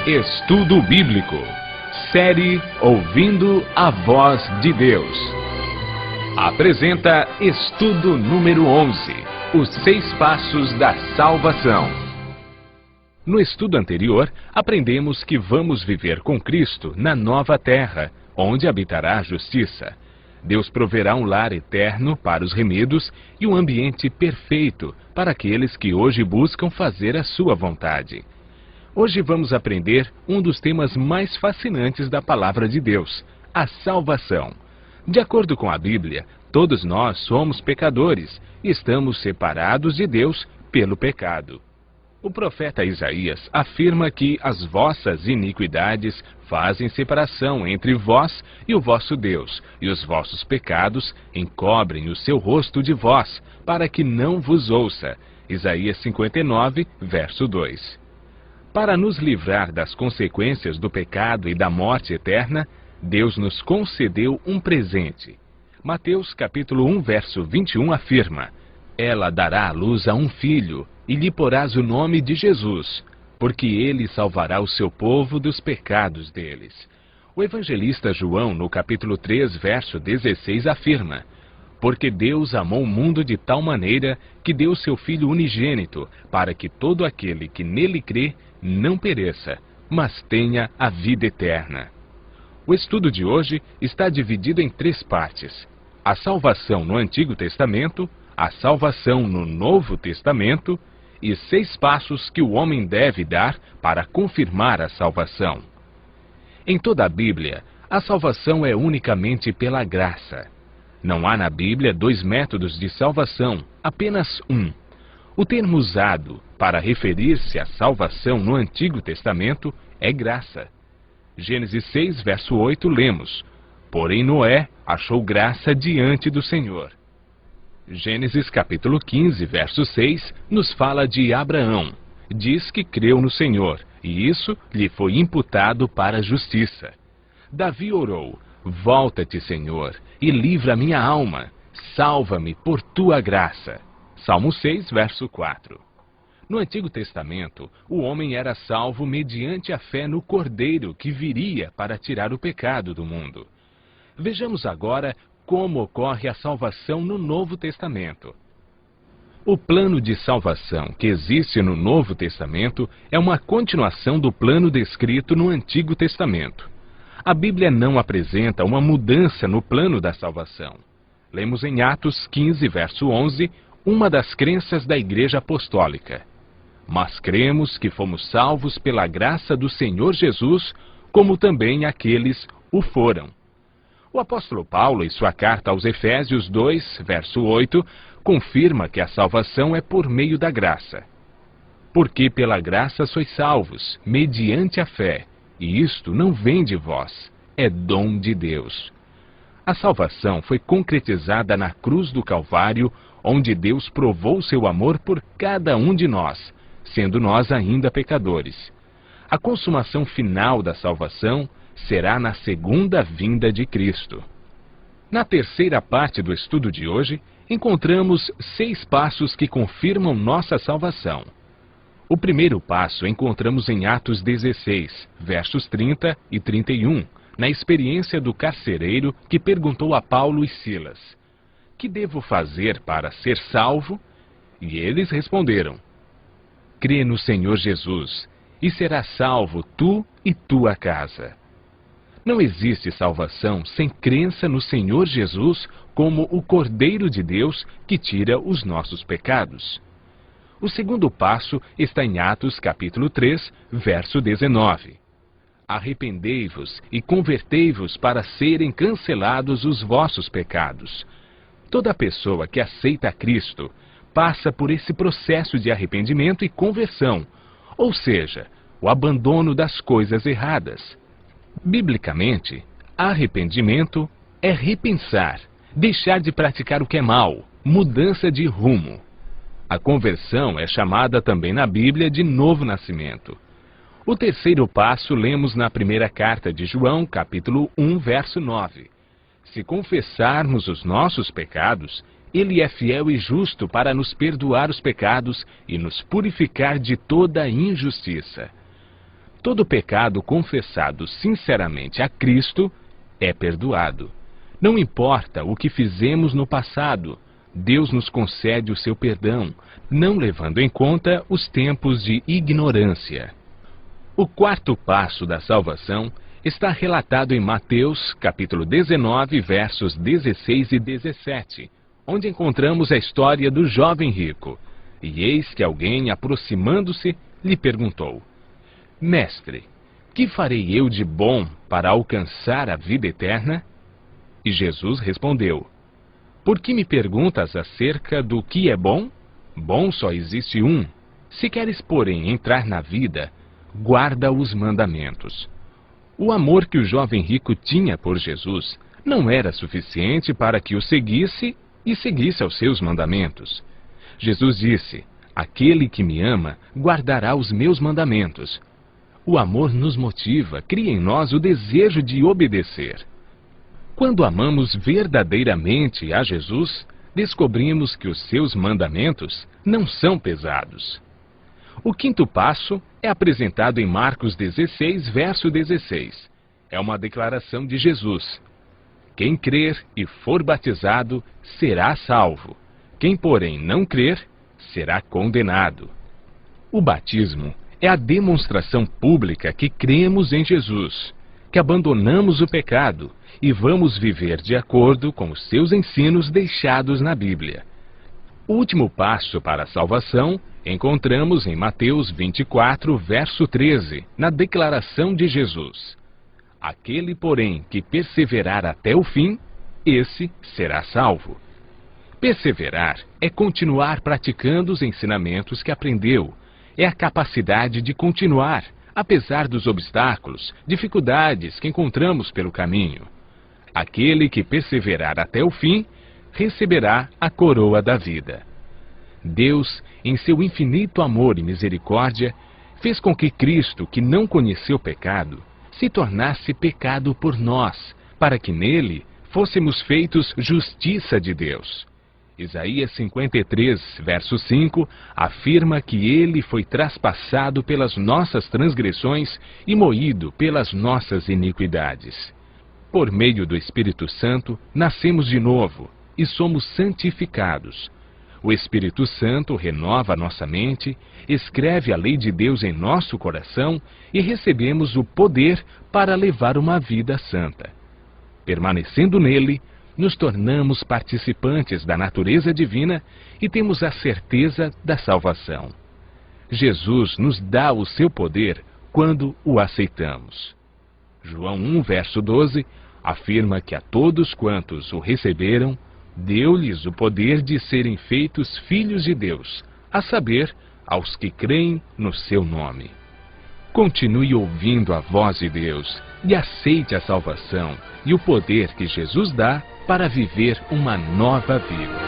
Estudo Bíblico. Série Ouvindo a Voz de Deus. Apresenta estudo número 11. Os 6 passos da salvação. No estudo anterior, aprendemos que vamos viver com Cristo na nova terra, onde habitará a justiça. Deus proverá um lar eterno para os remidos e um ambiente perfeito para aqueles que hoje buscam fazer a sua vontade. Hoje vamos aprender um dos temas mais fascinantes da palavra de Deus, a salvação. De acordo com a Bíblia, todos nós somos pecadores e estamos separados de Deus pelo pecado. O profeta Isaías afirma que as vossas iniquidades fazem separação entre vós e o vosso Deus, e os vossos pecados encobrem o seu rosto de vós, para que não vos ouça. Isaías 59, verso 2. Para nos livrar das consequências do pecado e da morte eterna, Deus nos concedeu um presente. Mateus capítulo 1, verso 21 afirma: Ela dará à luz a um filho, e lhe porás o nome de Jesus, porque ele salvará o seu povo dos pecados deles. O evangelista João, no capítulo 3, verso 16, afirma: Porque Deus amou o mundo de tal maneira que deu seu Filho unigênito, para que todo aquele que nele crê não pereça, mas tenha a vida eterna. O estudo de hoje está dividido em 3 partes: a salvação no Antigo Testamento, a salvação no Novo Testamento e 6 passos que o homem deve dar para confirmar a salvação. Em toda a Bíblia, a salvação é unicamente pela graça. Não há na Bíblia 2 métodos de salvação, apenas um. O termo usado para referir-se à salvação no Antigo Testamento é graça. Gênesis 6, verso 8, lemos: Porém Noé achou graça diante do Senhor. Gênesis capítulo 15, verso 6, nos fala de Abraão. Diz que creu no Senhor, e isso lhe foi imputado para a justiça. Davi orou: Volta-te, Senhor, e livra minha alma. Salva-me por tua graça. Salmo 6, verso 4. No Antigo Testamento, o homem era salvo mediante a fé no Cordeiro que viria para tirar o pecado do mundo. Vejamos agora como ocorre a salvação no Novo Testamento. O plano de salvação que existe no Novo Testamento é uma continuação do plano descrito no Antigo Testamento. A Bíblia não apresenta uma mudança no plano da salvação. Lemos em Atos 15, verso 11, uma das crenças da Igreja Apostólica. Mas cremos que fomos salvos pela graça do Senhor Jesus, como também aqueles o foram. O apóstolo Paulo, em sua carta aos Efésios 2, verso 8, confirma que a salvação é por meio da graça. Porque pela graça sois salvos, mediante a fé, e isto não vem de vós, é dom de Deus. A salvação foi concretizada na cruz do Calvário, onde Deus provou seu amor por cada um de nós, sendo nós ainda pecadores. A consumação final da salvação será na segunda vinda de Cristo. Na terceira parte do estudo de hoje, encontramos 6 passos que confirmam nossa salvação. O primeiro passo encontramos em Atos 16, versos 30 e 31, na experiência do carcereiro que perguntou a Paulo e Silas: Que devo fazer para ser salvo? E eles responderam: Crê no Senhor Jesus, e serás salvo tu e tua casa. Não existe salvação sem crença no Senhor Jesus como o Cordeiro de Deus que tira os nossos pecados. O segundo passo está em Atos capítulo 3, verso 19. Arrependei-vos e convertei-vos para serem cancelados os vossos pecados. Toda pessoa que aceita Cristo passa por esse processo de arrependimento e conversão, ou seja, o abandono das coisas erradas. Biblicamente, arrependimento é repensar, deixar de praticar o que é mal, mudança de rumo. A conversão é chamada também na Bíblia de novo nascimento. O terceiro passo lemos na primeira carta de João, capítulo 1, verso 9. Se confessarmos os nossos pecados, Ele é fiel e justo para nos perdoar os pecados e nos purificar de toda injustiça. Todo pecado confessado sinceramente a Cristo é perdoado. Não importa o que fizemos no passado, Deus nos concede o seu perdão, não levando em conta os tempos de ignorância. O quarto passo da salvação está relatado em Mateus, capítulo 19, versos 16 e 17, onde encontramos a história do jovem rico. E eis que alguém, aproximando-se, lhe perguntou: Mestre, que farei eu de bom para alcançar a vida eterna? E Jesus respondeu: Por que me perguntas acerca do que é bom? Bom só existe um. Se queres, porém, entrar na vida, guarda os mandamentos. O amor que o jovem rico tinha por Jesus não era suficiente para que o seguisse e seguisse aos seus mandamentos. Jesus disse: Aquele que me ama guardará os meus mandamentos. O amor nos motiva, cria em nós o desejo de obedecer. Quando amamos verdadeiramente a Jesus, descobrimos que os seus mandamentos não são pesados. O quinto passo é apresentado em Marcos 16, verso 16. É uma declaração de Jesus: Quem crer e for batizado será salvo. Quem, porém, não crer, será condenado. O batismo é a demonstração pública que cremos em Jesus, que abandonamos o pecado e vamos viver de acordo com os seus ensinos deixados na Bíblia. O último passo para a salvação encontramos em Mateus 24, verso 13, na declaração de Jesus: Aquele, porém, que perseverar até o fim, esse será salvo. Perseverar é continuar praticando os ensinamentos que aprendeu. É a capacidade de continuar, apesar dos obstáculos, dificuldades que encontramos pelo caminho. Aquele que perseverar até o fim, receberá a coroa da vida. Deus, em seu infinito amor e misericórdia, fez com que Cristo, que não conheceu pecado, se tornasse pecado por nós, para que nele fôssemos feitos justiça de Deus. Isaías 53, verso 5, afirma que ele foi traspassado pelas nossas transgressões e moído pelas nossas iniquidades. Por meio do Espírito Santo, nascemos de novo e somos santificados. O Espírito Santo renova nossa mente, escreve a lei de Deus em nosso coração e recebemos o poder para levar uma vida santa. Permanecendo nele, nos tornamos participantes da natureza divina e temos a certeza da salvação. Jesus nos dá o seu poder quando o aceitamos. João 1, verso 12, afirma que a todos quantos o receberam, deu-lhes o poder de serem feitos filhos de Deus, a saber, aos que creem no seu nome. Continue ouvindo a voz de Deus e aceite a salvação e o poder que Jesus dá para viver uma nova vida.